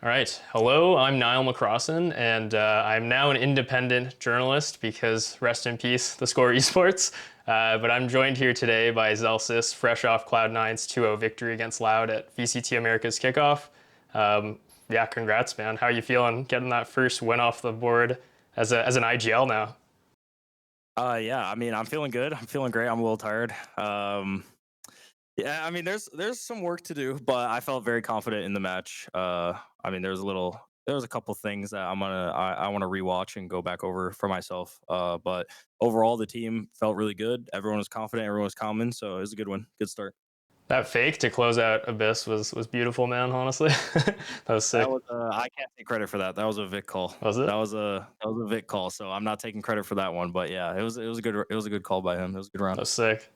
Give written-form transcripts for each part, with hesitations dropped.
All right. Hello, I'm Niall McCrossan, and I'm now an independent journalist because rest in peace, the Score Esports. But I'm joined here today by Zellsis, fresh off Cloud9's 2-0 victory against Loud at VCT Americas Kickoff. Yeah, congrats, man. How are you feeling getting that first win off the board as an IGL now? Yeah, I mean, I'm feeling good. I'm feeling great. I'm a little tired. Yeah, I mean, there's some work to do, but I felt very confident in the match. I mean, there was a couple things that I want to rewatch and go back over for myself. But overall, the team felt really good. Everyone was confident. Everyone was calm, so it was a good one. Good start. That fake to close out Abyss was beautiful, man, honestly. That was That sick. was I can't take credit for that. That was a Vic call. Was it? That was a Vic call. So I'm not taking credit for that one. But yeah, it was a good call by him. It was a good round. That was sick.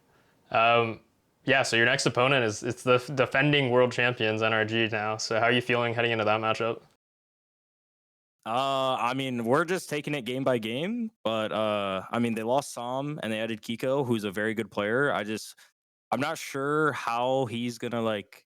Um, yeah, so your next opponent is it's the defending world champions NRG now. So how are you feeling heading into that matchup? I mean, we're just taking it game by game, but I mean, they lost Sam and they added Kiko, who's a very good player. I'm not sure how he's gonna like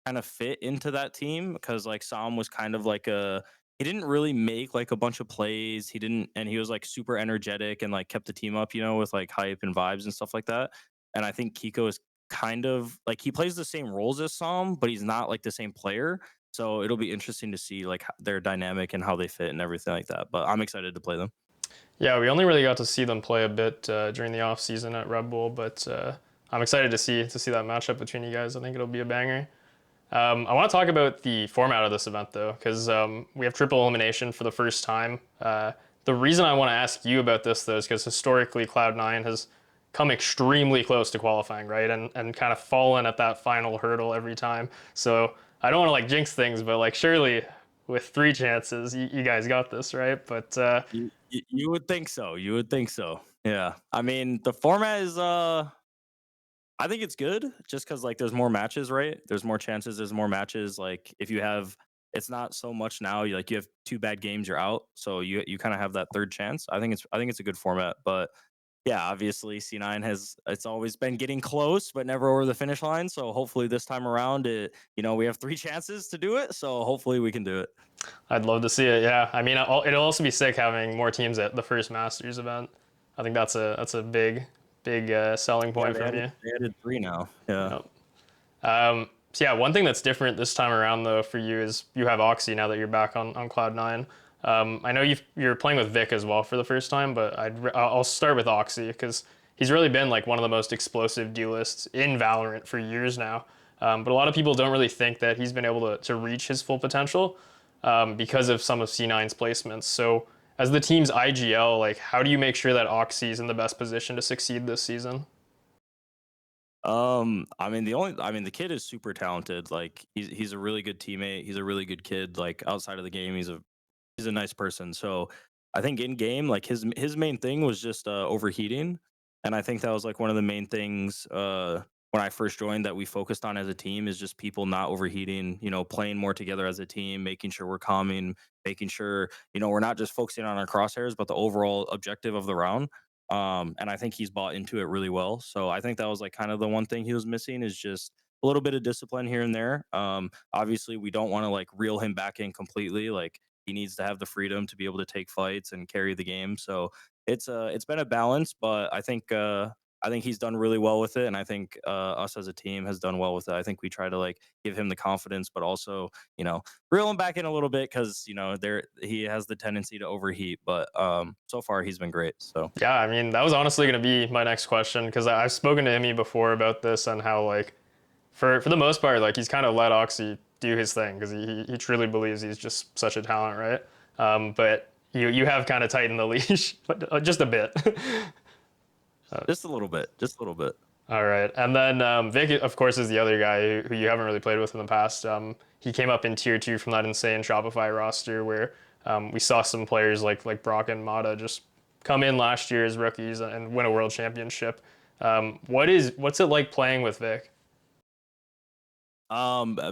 kind of fit into that team because like Sam was kind of like he didn't really make like a bunch of plays. He didn't, and he was like super energetic and like kept the team up, with like hype and vibes and stuff like that. And I think Kiko is kind of like he plays the same roles as Sam, but he's not like the same player. So it'll be interesting to see like their dynamic and how they fit and everything like that. But I'm excited to play them. Yeah, we only really got to see them play a bit during the off season at Red Bull, but I'm excited to see that matchup between you guys. I think it'll be a banger. I want to talk about the format of this event though, because we have triple elimination for the first time. The reason I want to ask you about this though is because historically Cloud9 has come extremely close to qualifying, right? And kind of fallen at that final hurdle every time. So I don't want to like jinx things, but like surely with three chances, you guys got this, right? But You would think so. You would think so. Yeah. I mean, the format is I think it's good just because like there's more matches, right? There's more chances, there's more matches. Like if you have it's not so much now. You have two bad games, you're out. So you kind of have that third chance. I think it's a good format. But yeah, obviously C9 has it's always been getting close, but never over the finish line. So hopefully this time around we have three chances to do it. So hopefully we can do it. I'd love to see it. Yeah, I mean, it'll also be sick having more teams at the first Masters event. I think that's a big selling Yeah, point from you. they added three now. Yeah. Yep. So yeah, one thing that's different this time around though for you is you have Oxy now that you're back on Cloud9. I know you're playing with Vic as well for the first time, but I'll start with Oxy because he's really been like one of the most explosive duelists in Valorant for years now. But a lot of people don't really think that he's been able to reach his full potential because of some of C9's placements. So as the team's IGL, like how do you make sure that Oxy is in the best position to succeed this season? I mean the kid is super talented. Like he's a really good teammate. He's a really good kid. Like outside of the game, he's a nice person. So I think in game, like his main thing was just overheating, and I think that was like one of the main things when I first joined that we focused on as a team is just people not overheating. Playing more together as a team, making sure we're calming, making sure we're not just focusing on our crosshairs, but the overall objective of the round. And I think he's bought into it really well. So I think that was like kind of the one thing he was missing is just a little bit of discipline here and there. Obviously, we don't want to like reel him back in completely. Like he needs to have the freedom to be able to take fights and carry the game. So it's been a balance, but I think he's done really well with it, and I think us as a team has done well with it. I think we try to like give him the confidence, but also reel him back in a little bit because there he has the tendency to overheat. But so far he's been great. So Yeah, I mean, that was honestly going to be my next question because I've spoken to Emmy before about this and how like for the most part like he's kind of let Oxy do his thing because he truly believes he's just such a talent, right? But you have kind of tightened the leash, but just a bit. just a little bit, just a little bit. All right, and then Vic, of course, is the other guy who you haven't really played with in the past. He came up in tier two from that insane Shopify roster where we saw some players like Brock and Mata just come in last year as rookies and win a world championship. What's it like playing with Vic?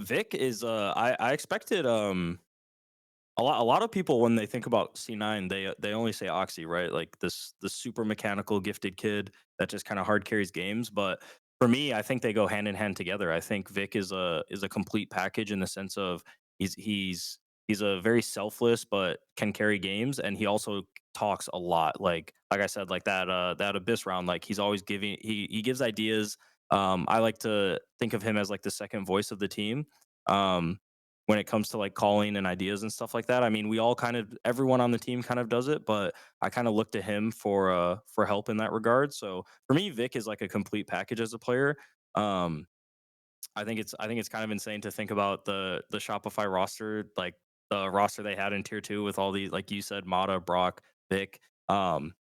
Vic is I expected a lot of people when they think about C9 they only say Oxy, right? Like this super mechanical gifted kid that just kind of hard carries games, but for me I think they go hand in hand together. I think Vic is a complete package in the sense of he's he's a very selfless but can carry games, and he also talks a lot. Like I said, like that Abyss round, like he's always giving he gives ideas. I like to think of him as like the second voice of the team. Um, when it comes to like calling and ideas and stuff like that. I mean, we all kind of everyone on the team kind of does it, but I kind of look to him for help in that regard. So for me, Vic is like a complete package as a player. Um, I think it's kind of insane to think about the Shopify roster, like the roster they had in tier two with all these, like you said, Mata, Brock, Vic.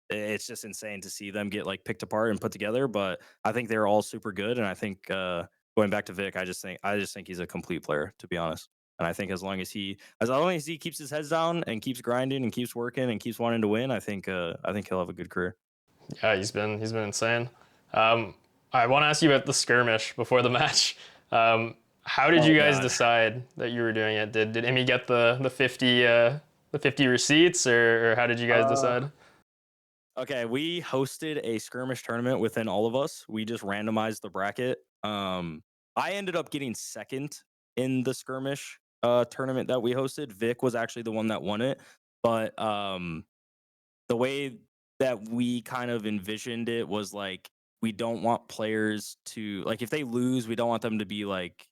It's just insane to see them get like picked apart and put together. But I think they're all super good, and I think going back to Vic, I just think he's a complete player, to be honest. And I think as long as he keeps his heads down and keeps grinding and keeps working and keeps wanting to win, I think he'll have a good career. Yeah, he's been insane. Um, I want to ask you about the skirmish before the match. How did Oh you guys God. decide that you were doing it? Did Emmy get the 50 receipts, or how did you guys Uh, decide? Okay, we hosted a skirmish tournament within all of us. We just randomized the bracket. I ended up getting second in the skirmish tournament that we hosted. Vic was actually the one that won it, but the way that we kind of envisioned it was like we don't want players to like if they lose, we don't want them to be like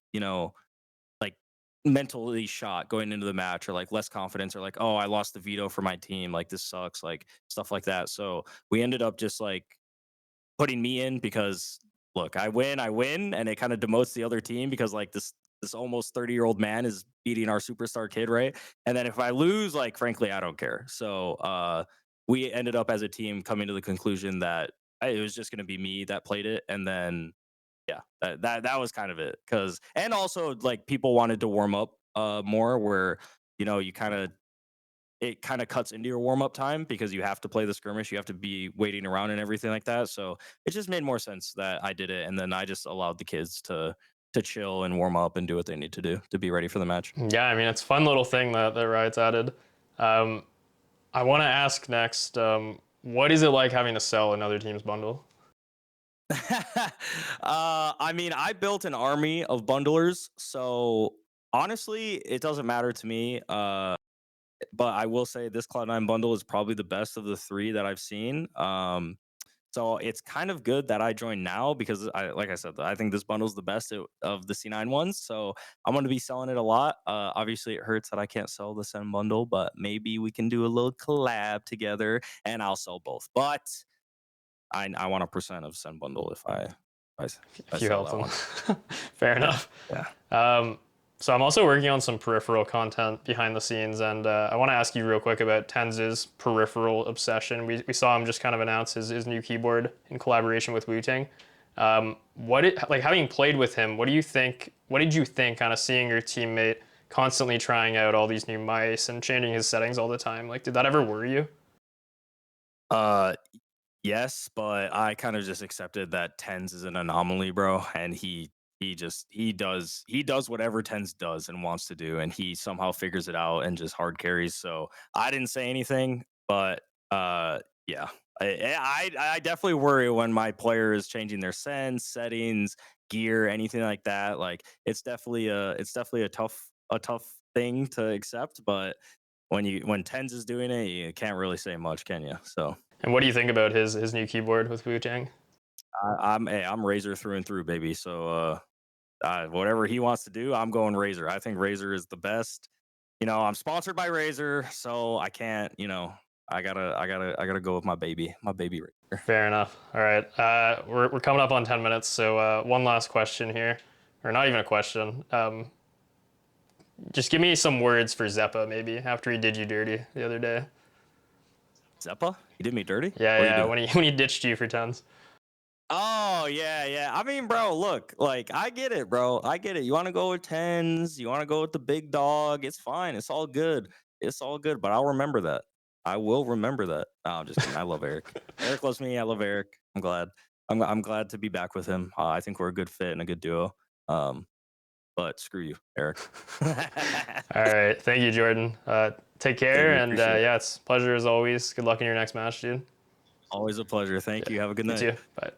mentally shot going into the match or like less confidence or like, oh, I lost the veto for my team, like this sucks, like stuff like that. So we ended up just like putting me in because look, I win, and it kind of demotes the other team because like this almost 30-year-old man is beating our superstar kid, right? And then if I lose, like frankly, I don't care. So we ended up as a team coming to the conclusion that it was just going to be me that played it, and then yeah, that was kind of it. Cause and also like people wanted to warm up more where you kind of it kind of cuts into your warm up time because you have to play the skirmish, you have to be waiting around and everything like that. So it just made more sense that I did it, and then I just allowed the kids to chill and warm up and do what they need to do to be ready for the match. Yeah, I mean it's a fun little thing that Riot's added. Um, I want to ask next, what is it like having to sell another team's bundle? I mean, I built an army of bundlers, so honestly, it doesn't matter to me. But I will say this Cloud9 bundle is probably the best of the three that I've seen. So it's kind of good that I joined now because like I said, I think this bundle is the best of the C9 ones. So I'm going to be selling it a lot. Obviously, it hurts that I can't sell the Sen bundle, but maybe we can do a little collab together and I'll sell both. But I want a percent of Sen bundle if I If you sell help that them. one. Fair Yeah, enough. yeah. So I'm also working on some peripheral content behind the scenes, and I want to ask you real quick about Tenz's peripheral obsession. We saw him just kind of announce his new keyboard in collaboration with Wu-Tang. Like having played with him, what do you think? What did you think, kind of seeing your teammate constantly trying out all these new mice and changing his settings all the time? Like, did that ever worry you? Uh, Yes, but I kind of just accepted that Tens is an anomaly, bro, and he does whatever Tens does and wants to do, and he somehow figures it out and just hard carries. So I didn't say anything, but yeah, I definitely worry when my player is changing their sense, settings, gear, anything like that. Like it's definitely a tough thing to accept, but when Tens is doing it, you can't really say much, can you? So. And what do you think about his new keyboard with Wu-Tang? I'm Razor through and through, baby. So whatever he wants to do, I'm going Razor. I think Razor is the best. I'm sponsored by Razor, so I can't. I gotta go with my baby Razor. Fair enough. All right. We're coming up on 10 minutes, so one last question here. Or not even a question. Just give me some words for Zeppa, maybe, after he did you dirty the other day. Zeppa, he did me dirty. Yeah, What do you yeah, do? when he ditched you for tens. Oh yeah, yeah. I mean, bro, look, like I get it, bro. I get it. You want to go with tens? You want to go with the big dog? It's fine. It's all good. It's all good. But I'll remember that. I will remember that. No, I'm just kidding. I love Eric. Eric loves me. I love Eric. I'm glad. I'm glad to be back with him. I think we're a good fit and a good duo. Um, but screw you, Eric. All right. Thank you, Jordan. Take Thank care, you. and Appreciate it. yeah, it's a pleasure as always. Good luck in your next match, dude. Always a pleasure. Thank you. Have a good You night. too. Bye.